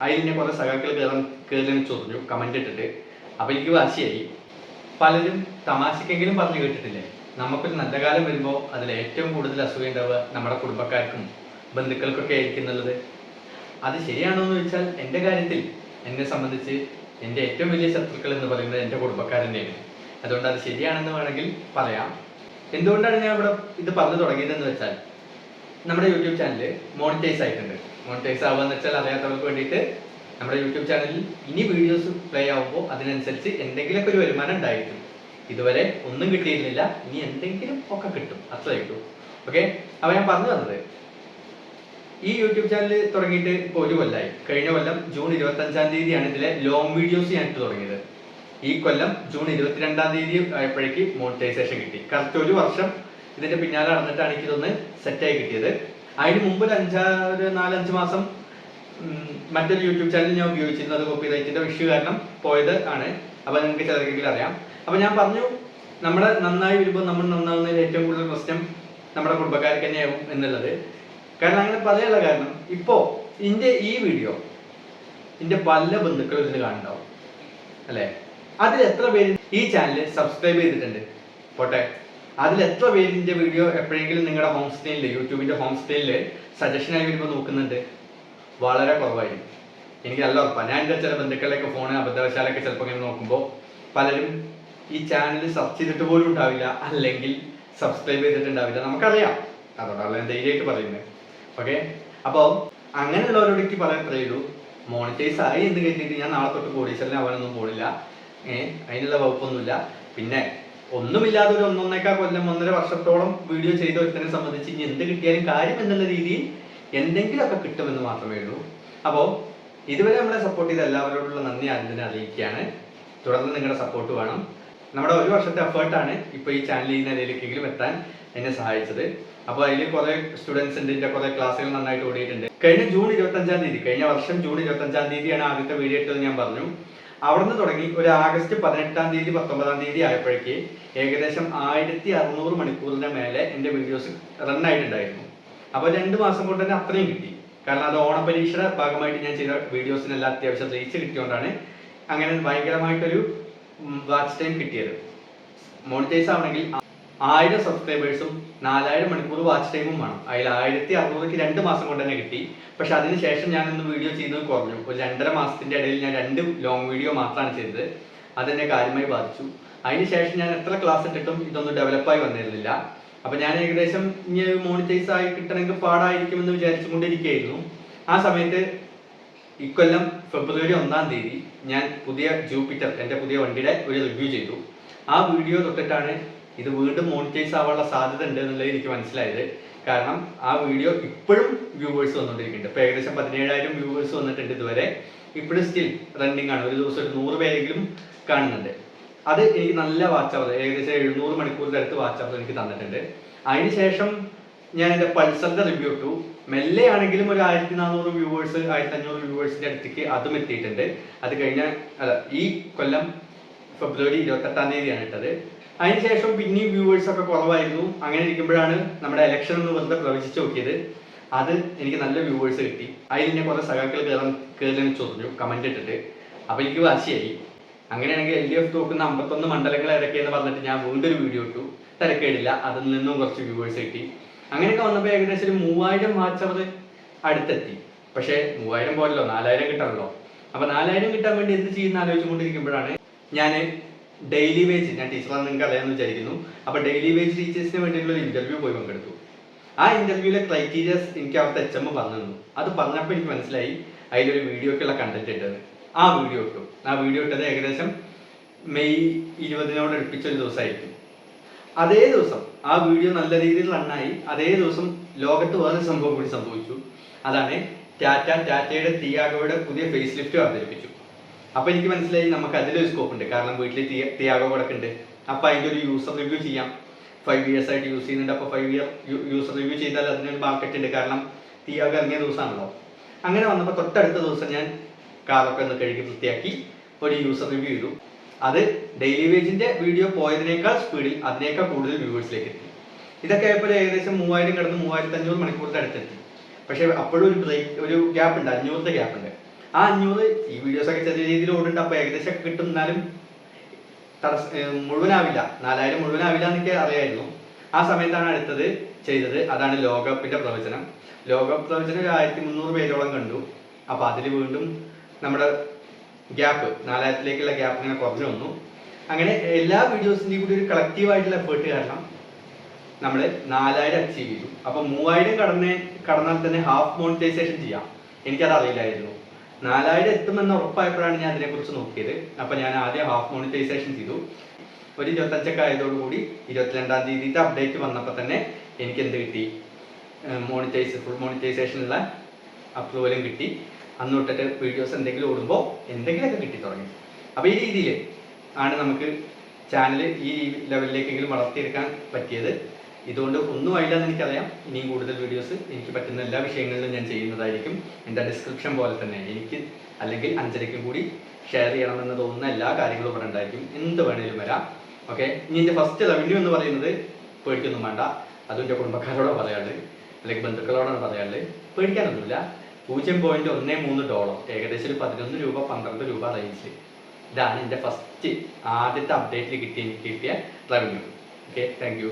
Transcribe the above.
അതിൽ കുറെ സഖാക്കൾ കയറി ചൊറിഞ്ഞു കമന്റ് ഇട്ടിട്ട്. അപ്പൊ എനിക്ക് വാശിയായി. പലരും തമാശക്കെങ്കിലും പറഞ്ഞു കേട്ടിട്ടില്ലേ, നമുക്കൊരു നല്ല കാലം വരുമ്പോൾ അതിൽ ഏറ്റവും കൂടുതൽ അസൂയ ഉണ്ടാവുക നമ്മുടെ കുടുംബക്കാർക്കും ബന്ധുക്കൾക്കൊക്കെ ആയിരിക്കും എന്നുള്ളത്. അത് ശരിയാണോ എന്ന് ചോദിച്ചാൽ എൻ്റെ കാര്യത്തിൽ എന്നെ സംബന്ധിച്ച് എൻ്റെ ഏറ്റവും വലിയ ശത്രുക്കൾ എന്ന് പറയുന്നത് എൻ്റെ കുടുംബക്കാർ തന്നെയാണ്. അതുകൊണ്ട് അത് ശരിയാണെന്ന് വേണമെങ്കിൽ പറയാം. എന്തുകൊണ്ടാണ് ഞാൻ ഇവിടെ ഇത് പറഞ്ഞു തുടങ്ങിയതെന്ന് വെച്ചാൽ, നമ്മുടെ യൂട്യൂബ് ചാനൽ മോണിറ്റൈസ് ആയിട്ടുണ്ട്. മോണിറ്റൈസ് ആവുക എന്ന് വെച്ചാൽ അറിയാത്തവർക്ക് വേണ്ടിയിട്ട്, നമ്മുടെ യൂട്യൂബ് ചാനലിൽ ഇനി വീഡിയോസ് പ്ലേ ആവുമ്പോൾ അതിനനുസരിച്ച് എന്തെങ്കിലുമൊക്കെ ഒരു വരുമാനം ഉണ്ടായിരിക്കും. ഇതുവരെ ഒന്നും കിട്ടിയിരുന്നില്ല, ഇനി എന്തെങ്കിലും ഒക്കെ കിട്ടും, അത്രേ കിട്ടും. ഓക്കെ, അപ്പോൾ ഞാൻ പറഞ്ഞു തന്നത്, ഈ യൂട്യൂബ് ചാനൽ തുടങ്ങിയിട്ട് ഇപ്പോൾ 1 കൊല്ലമായി. കഴിഞ്ഞ കൊല്ലം ജൂൺ 25-ാം തീയതിയാണ് ഇതിലെ ലോങ് വീഡിയോസ് ഞാൻ ഇട്ട് തുടങ്ങിയത്. ഈ കൊല്ലം ജൂൺ 22-ാം തീയതി ആയപ്പോഴേക്ക് മോണിറ്റൈസേഷൻ കിട്ടി. കറക്റ്റ് 1 വർഷം ഇതിന്റെ പിന്നാലെ നടന്നിട്ടാണ് എനിക്കിതൊന്ന് സെറ്റായി കിട്ടിയത്. അതിന് മുമ്പ് ഒരു 4-5 മാസം മറ്റൊരു യൂട്യൂബ് ചാനൽ ഞാൻ ഉപയോഗിച്ചിരുന്നു. അത് കോപ്പിറൈറ്റിന്റെ ഇഷ്യൂ കാരണം പോയത് ആണ്. അപ്പൊ നിങ്ങൾക്ക് ചിലർക്കെങ്കിലും അറിയാം. അപ്പൊ ഞാൻ പറഞ്ഞു, നമ്മുടെ നന്നായി വരുമ്പോൾ നമ്മൾ നന്നാവുന്നതിൽ ഏറ്റവും കൂടുതൽ പ്രശ്നം നമ്മുടെ കുടുംബക്കാർക്ക് തന്നെയാവും എന്നുള്ളത്. കാരണം അങ്ങനെ പറയാനുള്ള കാരണം, ഇപ്പോ ഈ വീഡിയോ എന്റെ പല ബന്ധുക്കളും ഇതിന് കാണുന്നുണ്ടാവും അല്ലെ. അതിൽ എത്ര പേര് ഈ ചാനൽ സബ്സ്ക്രൈബ് ചെയ്തിട്ടുണ്ട്? പോട്ടെ, അതിൽ എത്ര പേരിന്റെ വീഡിയോ എപ്പോഴെങ്കിലും നിങ്ങളുടെ ഹോം സ്ക്രീനിൽ, യൂട്യൂബിന്റെ ഹോം സ്ക്രീനിൽ സജഷനായി വരുമ്പോൾ നോക്കുന്നുണ്ട്? വളരെ കുറവായിരിക്കും. എനിക്ക് നല്ല ഉറപ്പാണ്. ഞാൻ എൻ്റെ ചില ബന്ധുക്കളുടെയൊക്കെ ഫോണ് അബദ്ധവശാലൊക്കെ ചിലപ്പോൾ ഇങ്ങനെ നോക്കുമ്പോൾ പലരും ഈ ചാനൽ സെർച്ച് ചെയ്തിട്ട് പോലും ഉണ്ടാവില്ല, അല്ലെങ്കിൽ സബ്സ്ക്രൈബ് ചെയ്തിട്ടുണ്ടാവില്ല. നമുക്കറിയാം, അതുകൊണ്ടാണ് ഞാൻ ധൈര്യമായിട്ട് പറയുന്നത്. ഓക്കെ, അപ്പോൾ അങ്ങനെയുള്ളവരോട് എനിക്ക് പറയത്രേ ഉള്ളൂ, മോണിറ്റൈസ് ആയി എന്ന് കരുതിയിട്ട് ഞാൻ നാളെ തൊട്ട് കോടീശ്വരനെ അവനൊന്നും പോണില്ല. അതിനുള്ള വകുപ്പൊന്നുമില്ല. പിന്നെ ഒന്നുമില്ലാതെ ഒരു 1.5 കൊല്ലം 1.5 വർഷത്തോളം വീഡിയോ ചെയ്ത ഒരുത്തനെ സംബന്ധിച്ച് ഇനി എന്ത് കിട്ടിയാലും കാര്യം എന്നുള്ള രീതിയിൽ എന്തെങ്കിലുമൊക്കെ കിട്ടുമെന്ന് മാത്രമേ ഉള്ളൂ. അപ്പോൾ ഇതുവരെ നമ്മളെ സപ്പോർട്ട് ചെയ്ത എല്ലാവരോടുള്ള നന്ദി ആദ്യം അറിയിക്കുകയാണ്. തുടർന്ന് നിങ്ങളുടെ സപ്പോർട്ട് വേണം. നമ്മുടെ 1 വർഷത്തെ എഫേർട്ടാണ് ഇപ്പോൾ ഈ ചാനൽ ഈ നിലയിലേക്കെങ്കിലും എത്താൻ എന്നെ സഹായിച്ചത്. അപ്പോൾ അതിൽ കുറെ സ്റ്റുഡൻസ് ഉണ്ട്, ഇതിന്റെ കുറെ ക്ലാസ്സുകൾ നന്നായിട്ട് ഓടിയിട്ടുണ്ട്. കഴിഞ്ഞ ജൂൺ 25-ാം തീയതി, കഴിഞ്ഞ വർഷം ജൂൺ 25-ാം തീയതിയാണ് ആദ്യത്തെ വീഡിയോ ഇട്ടത് ഞാൻ പറഞ്ഞു. അവിടുന്ന് തുടങ്ങി ഒരു ആഗസ്റ്റ് 18-ാം തീയതി 19-ാം തീയതി ആയപ്പോഴേക്ക് ഏകദേശം 1600 മണിക്കൂറിന്റെ മേലെ എൻ്റെ വീഡിയോസ് റൺ ആയിട്ടുണ്ടായിരുന്നു. അപ്പോൾ 2 മാസം കൊണ്ട് തന്നെ അത്രയും കിട്ടി. കാരണം അത് ഓണപരീക്ഷയുടെ ഭാഗമായിട്ട് ഞാൻ ചെയ്ത വീഡിയോസിനെല്ലാം അത്യാവശ്യം റീച്ച് കിട്ടിയോണ്ടാണ് അങ്ങനെ ഭയങ്കരമായിട്ടൊരു വാച്ച് ടൈം കിട്ടിയത്. മോണിറ്റൈസ് ആവണമെങ്കിൽ 1000 സബ്സ്ക്രൈബേഴ്സും 4000 മണിക്കൂർ വാച്ച് ടൈമും വേണം. അതിൽ 1600ക്ക് 2 മാസം കൊണ്ട് തന്നെ കിട്ടി. പക്ഷെ അതിനുശേഷം ഞാൻ ഇന്ന് വീഡിയോ ചെയ്യുന്നത് കുറഞ്ഞു. ഒരു 2.5 മാസത്തിന്റെ ഇടയിൽ ഞാൻ 2 ലോങ് വീഡിയോ മാത്രമാണ് ചെയ്തത്. അതെന്നെ കാര്യമായി ബാധിച്ചു. അതിനുശേഷം ഞാൻ എത്ര ക്ലാസ് ഇട്ടിട്ടും ഇതൊന്നും ഡെവലപ്പായി വന്നിരുന്നില്ല. അപ്പൊ ഞാൻ ഏകദേശം ഇനി മോണിറ്റൈസ് ആയി കിട്ടണമെങ്കിൽ പാടായിരിക്കുമെന്ന് വിചാരിച്ചുകൊണ്ടിരിക്കുകയായിരുന്നു. ആ സമയത്ത് ഇക്കൊല്ലം ഫെബ്രുവരി 1-ാം തീയതി ഞാൻ പുതിയ ജൂപ്പിറ്റർ, എൻ്റെ പുതിയ വണ്ടിയുടെ ഒരു റിവ്യൂ ചെയ്തു. ആ വീഡിയോ തൊട്ടിട്ടാണ് ഇത് വീണ്ടും മോണിറ്റൈസ് ആവാനുള്ള സാധ്യത ഉണ്ട് എന്നുള്ളത് എനിക്ക് മനസ്സിലായത്. കാരണം ആ വീഡിയോ ഇപ്പോഴും വ്യൂവേഴ്സ് വന്നുകൊണ്ടിരിക്കുന്നുണ്ട്. ഇപ്പൊ ഏകദേശം 17,000 വ്യൂവേഴ്സ് വന്നിട്ടുണ്ട് ഇതുവരെ. ഇപ്പോഴും സ്റ്റിൽ റണ്ണിങ് ആണ്. ഒരു ദിവസം ഒരു 100 പേരെങ്കിലും കാണുന്നുണ്ട്. അത് എനിക്ക് നല്ല വാച്ച് അവർ, ഏകദേശം 700 മണിക്കൂറിന്റെ അടുത്ത് വാച്ച് അവർ എനിക്ക് തന്നിട്ടുണ്ട്. അതിനുശേഷം ഞാൻ എൻ്റെ പൾസറിന്റെ റിവ്യൂ ഇട്ടു. മെല്ലെ ആണെങ്കിലും ഒരു 1400 വ്യൂവേഴ്സ്, 1500 വ്യൂവേഴ്സിന്റെ അടുത്തേക്ക് അതും എത്തിയിട്ടുണ്ട്. അത് കഴിഞ്ഞ ഈ കൊല്ലം ഫെബ്രുവരി 28-ാം തീയതിയാണ് ഇട്ടത്. അതിനുശേഷം പിന്നെയും വ്യൂവേഴ്സ് ഒക്കെ കുറവായിരുന്നു. അങ്ങനെ ഇരിക്കുമ്പോഴാണ് നമ്മുടെ ഇലക്ഷൻ എന്ന് വെറുതെ പ്രവചിച്ച് നോക്കിയത്. അത് എനിക്ക് നല്ല വ്യൂവേഴ്സ് കിട്ടി. അതിൽ കുറെ സഖാക്കൾ കയറി ചൊറിഞ്ഞു കമന്റ് ഇട്ടിട്ട്. അപ്പൊ എനിക്ക് വാശിയായി. അങ്ങനെയാണെങ്കിൽ LDF തോക്കുന്ന 51 മണ്ഡലങ്ങൾ ഏതൊക്കെയെന്ന് പറഞ്ഞിട്ട് ഞാൻ വീണ്ടും ഒരു വീഡിയോ ഇട്ടു. തിരക്കേടില്ല, അതിൽ നിന്നും കുറച്ച് വ്യൂവേഴ്സ് കിട്ടി. അങ്ങനെയൊക്കെ വന്നപ്പോൾ ഏകദേശം ഒരു 3000 വാച്ച് അവർ അടുത്തെത്തി. പക്ഷേ 3000 പോലല്ലോ, 4000 കിട്ടണല്ലോ. അപ്പൊ 4000 കിട്ടാൻ വേണ്ടി എന്ത് ചെയ്യുന്ന ആലോചിച്ചുകൊണ്ടിരിക്കുമ്പോഴാണ് ഞാൻ ഡെയിലി വേജ്, ഞാൻ ടീച്ചറാണെന്ന് നിങ്ങൾക്ക് അറിയാമെന്ന് വിചാരിക്കുന്നു. അപ്പൊ ഡെയിലി വേജ് ടീച്ചേഴ്സിന് വേണ്ടിയിട്ടുള്ള ഒരു ഇന്റർവ്യൂ പോയി പങ്കെടുത്തു. ആ ഇന്റർവ്യൂവിലെ ക്രൈറ്റീരിയസ് എനിക്ക് അവിടുത്തെ HM പറഞ്ഞു തന്നു. അത് പറഞ്ഞപ്പോൾ എനിക്ക് മനസ്സിലായി അതിലൊരു വീഡിയോക്കുള്ള കണ്ടന്റ് ഉണ്ടെന്ന്. ആ വീഡിയോ ഇട്ടു. ആ വീഡിയോ ഇട്ടത് ഏകദേശം മെയ് 20-നോട് അടുപ്പിച്ച ഒരു ദിവസമായിരിക്കും. അതേ ദിവസം ആ വീഡിയോ നല്ല രീതിയിൽ റണ്ണായി. അതേ ദിവസം ലോകത്ത് വേറെ സംഭവം കൂടി സംഭവിച്ചു. അതാണ് ടാറ്റയുടെ തിയാഗോയുടെ പുതിയ ഫേസ് ലിഫ്റ്റ് അവതരിപ്പിച്ചു. അപ്പൊ എനിക്ക് മനസ്സിലായി നമുക്ക് അതിലൊരു സ്കോപ്പ് ഉണ്ട്. കാരണം വീട്ടിൽ തിയാഗോ കിടക്കുന്നുണ്ട്. അപ്പൊ അതിന്റെ ഒരു യൂസർ റിവ്യൂ ചെയ്യാം. 5 years ആയിട്ട് യൂസ് ചെയ്യുന്നുണ്ട്. അപ്പൊ 5 year യൂസർ റിവ്യൂ ചെയ്താൽ അതിനൊരു മാർക്കറ്റ് ഉണ്ട്. കാരണം തിയാഗോ ഇറങ്ങിയ ദിവസമാണല്ലോ. അങ്ങനെ വന്നപ്പോൾ തൊട്ടടുത്ത ദിവസം ഞാൻ കാറൊക്കെ ഒന്ന് കഴുകി വൃത്തിയാക്കി ഒരു യൂസർ റിവ്യൂ ചെയ്തു. അത് ഡെയിലി വേജിന്റെ വീഡിയോ പോയതിനേക്കാൾ സ്പീഡിൽ അതിനേക്കാൾ കൂടുതൽ വ്യൂവേഴ്സിലേക്ക് എത്തി. ഇതൊക്കെ ആയപ്പോൾ ഏകദേശം 3000 കടന്ന് 3500 മണിക്കൂറിന്റെ അടുത്തെത്തി. പക്ഷെ അപ്പോഴും ഒരു ഗ്യാപ്പ് ഉണ്ട്, 500 ഗ്യാപ്പ് ഉണ്ട്. ആ 500 ഈ വീഡിയോസൊക്കെ ചെറിയ രീതിയിൽ ഓടുന്നുണ്ട്, അപ്പോൾ ഏകദേശം ഒക്കെ കിട്ടും. എന്നാലും മുഴുവനാവില്ല, 4000 മുഴുവനാവില്ല എന്നൊക്കെ അറിയായിരുന്നു. ആ സമയത്താണ് അടുത്തത് ചെയ്തത്, അതാണ് ലോകകപ്പിന്റെ പ്രവചനം. ലോകകപ്പ് പ്രവചനം ഒരു 1300 പേരോളം കണ്ടു. അപ്പോൾ അതിൽ വീണ്ടും നമ്മുടെ ഗ്യാപ്പ് 4000ത്തിലേക്കുള്ള ഗ്യാപ്പ് ഇങ്ങനെ കുറഞ്ഞു വന്നു. അങ്ങനെ എല്ലാ വീഡിയോസിൻ്റെയും കൂടി ഒരു കളക്റ്റീവായിട്ടുള്ള എഫേർട്ട് കാരണം നമ്മൾ 4000 അച്ചീവ് ചെയ്തു. അപ്പോൾ 3000 കടന്നാൽ തന്നെ ഹാഫ് മോണിറ്റൈസേഷൻ ചെയ്യാം. എനിക്കത് അറിയില്ലായിരുന്നു. 4000 എത്തുമെന്ന് ഉറപ്പായപ്പോഴാണ് ഞാൻ അതിനെക്കുറിച്ച് നോക്കിയത്. അപ്പോൾ ഞാൻ ആദ്യം ഹാഫ് മോണിറ്റൈസേഷൻ ചെയ്തു. ഒരു 25 ആയതോടുകൂടി 22-ാം തീയതിത്തെ അപ്ഡേറ്റ് വന്നപ്പോൾ തന്നെ എനിക്ക് എന്ത് കിട്ടി, ഫുൾ മോണിറ്റൈസേഷനുള്ള അപ്രൂവലും കിട്ടി. അന്ന് തൊട്ടിട്ട് വീഡിയോസ് എന്തെങ്കിലും ഓടുമ്പോൾ എന്തെങ്കിലുമൊക്കെ കിട്ടി തുടങ്ങി. അപ്പോൾ ഈ രീതിയിൽ ആണ് നമുക്ക് ചാനൽ ഈ ലെവലിലേക്കെങ്കിലും വളർത്തിയെടുക്കാൻ പറ്റിയത്. ഇതുകൊണ്ട് ഒന്നും ആയില്ലെന്ന് എനിക്കറിയാം. ഇനിയും കൂടുതൽ വീഡിയോസ് എനിക്ക് പറ്റുന്ന എല്ലാ വിഷയങ്ങളിലും ഞാൻ ചെയ്യുന്നതായിരിക്കും. എൻ്റെ ഡിസ്ക്രിപ്ഷൻ പോലെ തന്നെ എനിക്ക് അല്ലെങ്കിൽ അഞ്ചരയ്ക്കും കൂടി ഷെയർ ചെയ്യണമെന്ന് തോന്നുന്ന എല്ലാ കാര്യങ്ങളും ഇവിടെ ഉണ്ടായിരിക്കും. എന്ത് വേണേലും വരാം. ഓക്കെ, ഇനി എൻ്റെ ഫസ്റ്റ് റവന്യൂ എന്ന് പറയുന്നത് പേടിക്കൊന്നും വേണ്ട. അതും എൻ്റെ കുടുംബക്കാരോട് പറയാനുള്ളത്, അല്ലെങ്കിൽ ബന്ധുക്കളോടാണ് പറയാനുള്ളത്. പേടിക്കാനൊന്നുമില്ല. $0.13 ഏകദേശം ഒരു 11 രൂപ 12 രൂപ റേഞ്ചിൽ. ഇതാണ് എൻ്റെ ഫസ്റ്റ് ആദ്യത്തെ അപ്ഡേറ്റിൽ കിട്ടിയ റവന്യൂ. Okay, thank you.